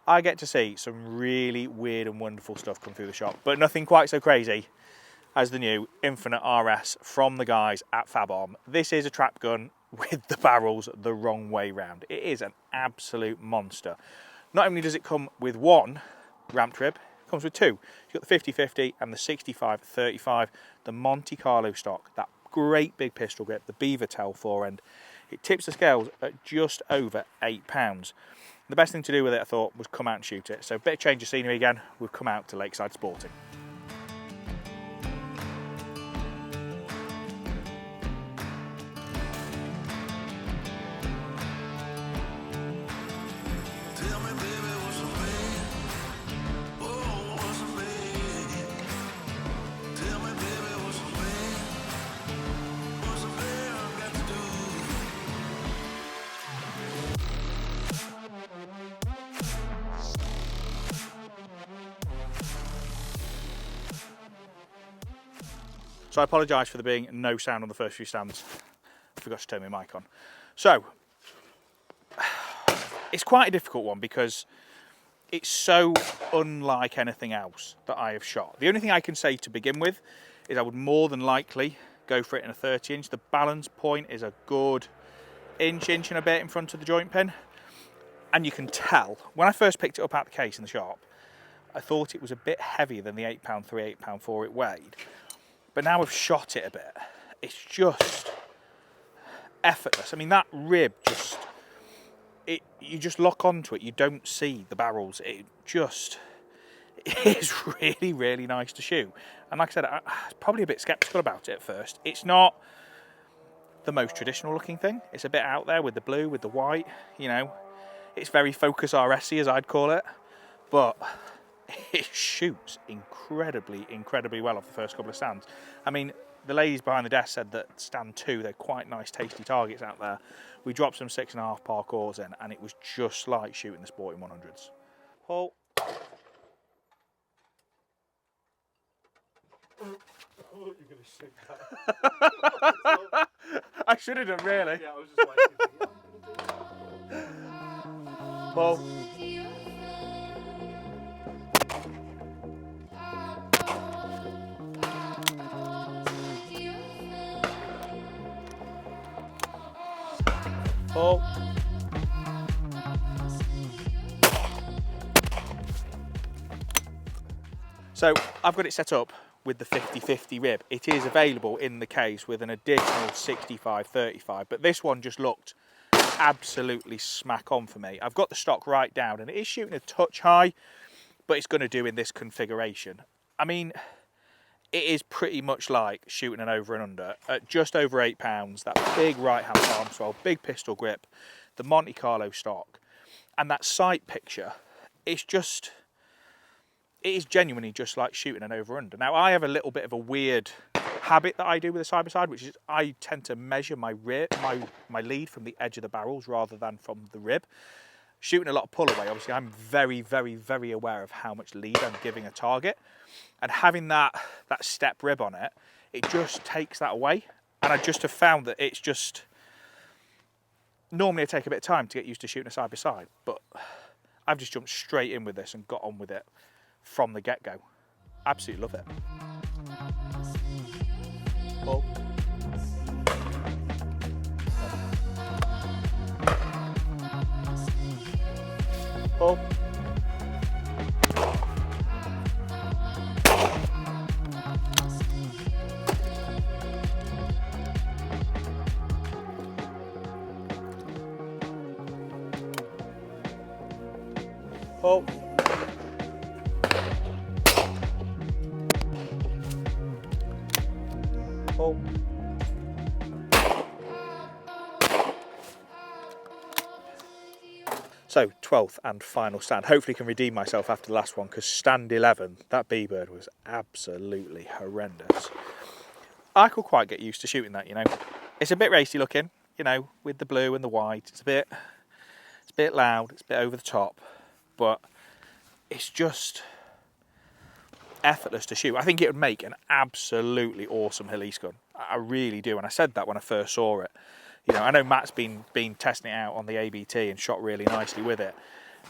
I get to see some really weird and wonderful stuff come through the shop, but nothing quite so crazy as the new Infinite RS from the guys at Fabarm. This is a trap gun with the barrels the wrong way round. It is an absolute monster. Not only does it come with one ramped rib, it comes with two. You've got the 50-50 and the 65-35, the Monte Carlo stock, that great big pistol grip, the beaver tail forend. It tips the scales at just over £8. The best thing to do with it, I thought, was come out and shoot it. So a bit of change of scenery again, we've come out to Lakeside Sporting. So I apologise for there being no sound on the first few stands. I forgot to turn my mic on. So, it's quite a difficult one because it's so unlike anything else that I have shot. The only thing I can say to begin with is I would more than likely go for it in a 30-inch. The balance point is a good inch and a bit in front of the joint pin. And you can tell, when I first picked it up out the case in the shop, I thought it was a bit heavier than the £8.3, £8.4 it weighed. But now I've shot it a bit, it's just effortless. I mean, that rib just, you just lock onto it, you don't see the barrels. It is really, really nice to shoot. And like I said, I was probably a bit sceptical about it at first. It's not the most traditional looking thing. It's a bit out there with the blue, with the white, you know. It's very Focus RS-y, as I'd call it. But it shoots incredibly well off the first couple of stands. I mean, the ladies behind the desk said that stand 2, they're quite nice tasty targets out there. We dropped some 6.5 parkours in and it was just like shooting the Sporting 100s. Pull. I thought you were going to shoot that. I should have done, really. Yeah, I was just waiting. Pull. Pull. So I've got it set up with the 50-50 rib. It is available in the case with an additional 65-35, but this one just looked absolutely smack on for me. I've got the stock right down and it is shooting a touch high, but it's going to do in this configuration. I mean, it is pretty much like shooting an over and under at just over £8. That big right hand arm swell, big pistol grip, the Monte Carlo stock, and that sight picture. It is genuinely just like shooting an over under. Now I have a little bit of a weird habit that I do with a side by side, which is I tend to measure my lead from the edge of the barrels rather than from the rib. Shooting a lot of pull away, obviously I'm very aware of how much lead I'm giving a target, and having that step rib on it, it just takes that away. And I just have found that it's just, normally I take a bit of time to get used to shooting a side by side, but I've just jumped straight in with this and got on with it from the get-go. Absolutely love it. Pull. Pull. Pull. Pull. So 12th and final stand. Hopefully can redeem myself after the last one, because stand 11, that B-bird was absolutely horrendous. I could quite get used to shooting that, you know. It's a bit racy looking, you know, with the blue and the white. It's a bit loud, it's a bit over the top, but it's just effortless to shoot. I think it would make an absolutely awesome Hillis gun. I really do, and I said that when I first saw it. You know, I know Matt's been testing it out on the ABT and shot really nicely with it.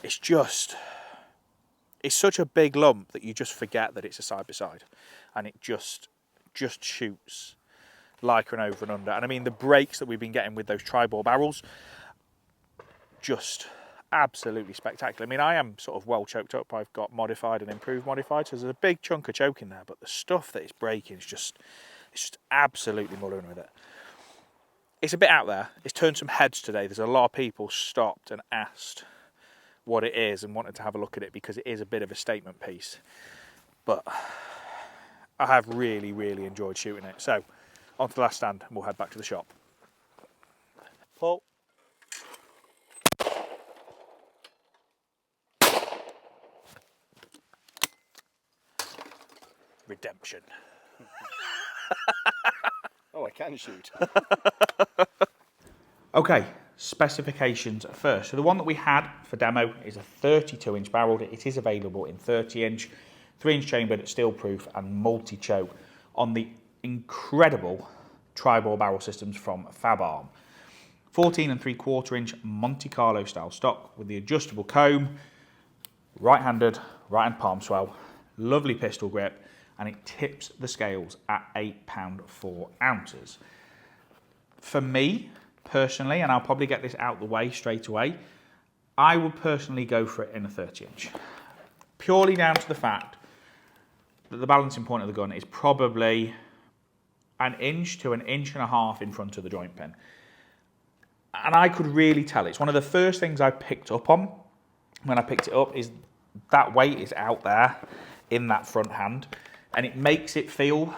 It's just, it's such a big lump that you just forget that it's a side-by-side, and it just shoots like an over and under. And I mean, the breaks that we've been getting with those TriBore barrels, just absolutely spectacular. I mean, I am sort of well choked up. I've got modified and improved modified, so there's a big chunk of choke in there, but the stuff that it's breaking is just, it's just absolutely muddling with it. It's a bit out there. It's turned some heads today. There's a lot of people stopped and asked what it is and wanted to have a look at it because it is a bit of a statement piece. But I have really, really enjoyed shooting it. So, on to the last stand and we'll head back to the shop. Pull. Redemption. Oh, I can shoot. Okay, specifications first. So the one that we had for demo is a 32-inch barrel. It is available in 30-inch, 3-inch chambered, steel proof and multi-choke on the incredible TriBore barrel systems from Fabarm. 14 3/4 inch Monte Carlo style stock with the adjustable comb, right-handed, right-hand palm swell, lovely pistol grip, and it tips the scales at £8 4 ounces. For me, personally, and I'll probably get this out the way straight away, I would personally go for it in a 30-inch. Purely down to the fact that the balancing point of the gun is probably an inch to an inch and a half in front of the joint pin. And I could really tell. It's one of the first things I picked up on when I picked it up is that weight is out there in that front hand. And it makes it feel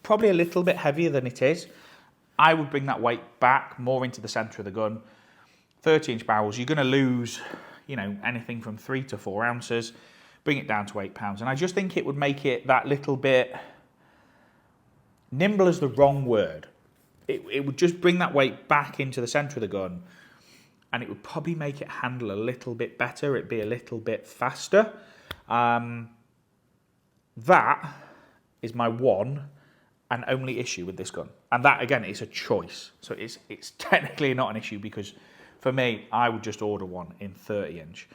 probably a little bit heavier than it is. I would bring that weight back more into the centre of the gun. 30-inch barrels, you're going to lose, you know, anything from 3 to 4 ounces. Bring it down to £8. And I just think it would make it that little bit, nimble is the wrong word. It would just bring that weight back into the centre of the gun, and it would probably make it handle a little bit better. It'd be a little bit faster. That is my one and only issue with this gun. And that, again, is a choice. So it's technically not an issue because, for me, I would just order one in 30-inch.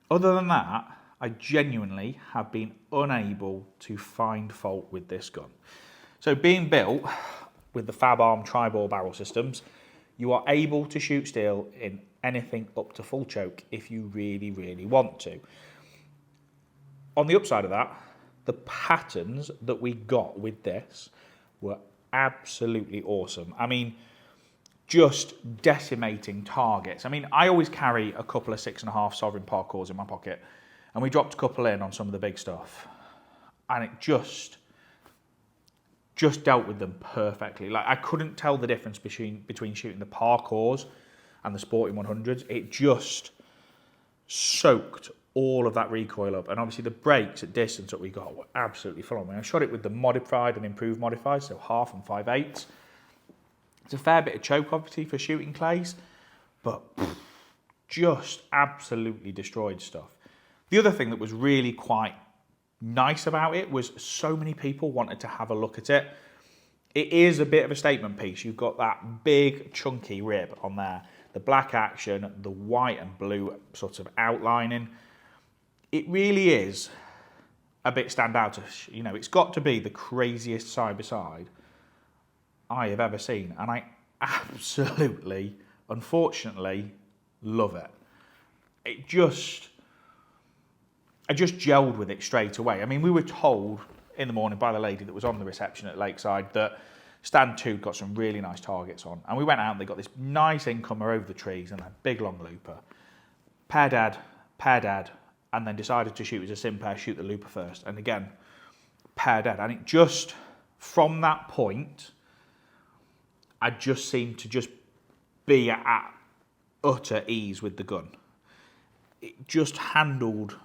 Other than that, I genuinely have been unable to find fault with this gun. So being built with the Fabarm TriBore barrel systems, you are able to shoot steel in anything up to full choke if you really, really want to. On the upside of that, the patterns that we got with this were absolutely awesome. I mean, just decimating targets. I mean, I always carry a couple of 6.5 Sovereign parkours in my pocket, and we dropped a couple in on some of the big stuff, and it just dealt with them perfectly. Like, I couldn't tell the difference between shooting the parkours and the sporting 100s. It just soaked all of that recoil up, and obviously the brakes at distance that we got were absolutely phenomenal. I shot it with the modified and improved modified, so 1/2 and 5/8. It's a fair bit of choke, obviously, for shooting clays, but just absolutely destroyed stuff. The other thing that was really quite nice about it was so many people wanted to have a look at it. It is a bit of a statement piece. You've got that big chunky rib on there, the black action, the white and blue sort of outlining. It really is a bit standoutish. You know, it's got to be the craziest side-by-side I have ever seen, and I absolutely, unfortunately, love it. I just gelled with it straight away. I mean, we were told in the morning by the lady that was on the reception at Lakeside that stand 2 got some really nice targets on. And we went out and they got this nice incomer over the trees and a big long looper. Pair dad, and then decided to shoot as a sim pair, shoot the looper first. And again, pair dad. And it just, from that point, I just seemed to just be at utter ease with the gun. It just handled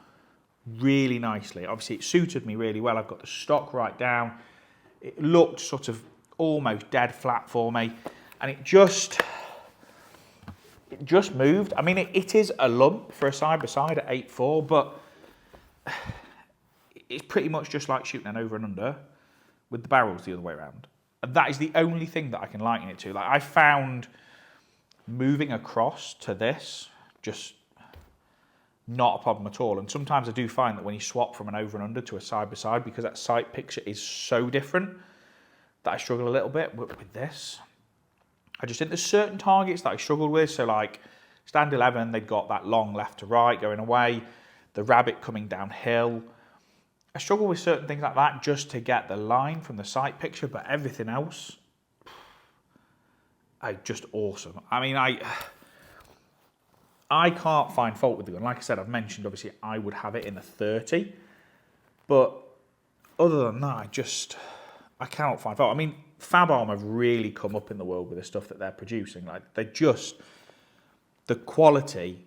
really nicely. Obviously, it suited me really well. I've got the stock right down. It looked sort of almost dead flat for me, and it just moved. I mean, it is a lump for a side-by-side at 8.4, but it's pretty much just like shooting an over and under with the barrels the other way around. And that is the only thing that I can liken it to. Like, I found moving across to this just not a problem at all. And sometimes I do find that when you swap from an over and under to a side by side, because that sight picture is so different, that I struggle a little bit with this. I just think there's certain targets that I struggle with. So like stand 11, they've got that long left to right going away, the rabbit coming downhill. I struggle with certain things like that just to get the line from the sight picture, but everything else, just awesome. I mean, I can't find fault with the gun. Like I said, I've mentioned, obviously, I would have it in a 30. But other than that, I cannot find fault. I mean, Fabarm have really come up in the world with the stuff that they're producing. Like, the quality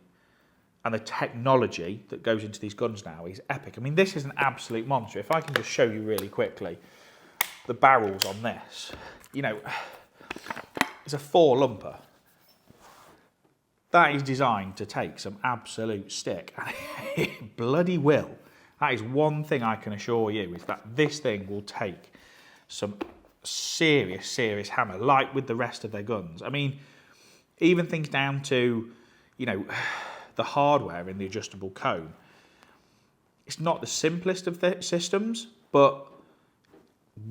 and the technology that goes into these guns now is epic. I mean, this is an absolute monster. If I can just show you really quickly, the barrels on this, you know, it's a 4-lumper. That is designed to take some absolute stick. And it bloody will. That is one thing I can assure you, is that this thing will take some serious, serious hammer, like with the rest of their guns. I mean, even things down to, you know, the hardware in the adjustable cone. It's not the simplest of the systems, but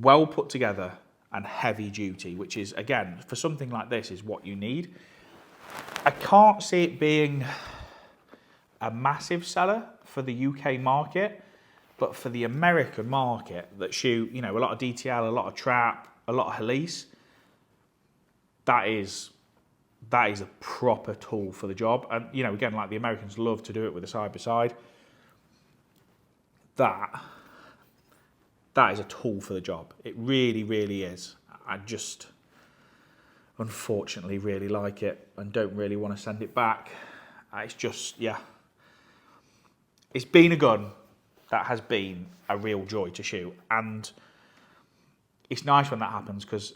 well put together and heavy duty, which is, again, for something like this, is what you need. I can't see it being a massive seller for the UK market, but for the American market that shoot, you know, a lot of DTL, a lot of trap, a lot of Helise, that is a proper tool for the job. And, you know, again, like the Americans love to do it with a side-by-side. That is a tool for the job. It really, really is. I just, unfortunately, really like it and don't really want to send it back. It's just, yeah. It's been a gun that has been a real joy to shoot. And it's nice when that happens, because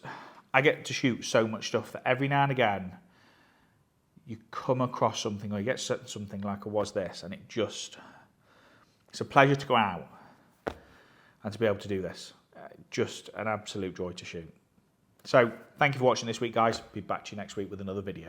I get to shoot so much stuff that every now and again, you come across something, or you get something like it was this, and it's a pleasure to go out and to be able to do this. Just an absolute joy to shoot. So, thank you for watching this week, guys. Be back to you next week with another video.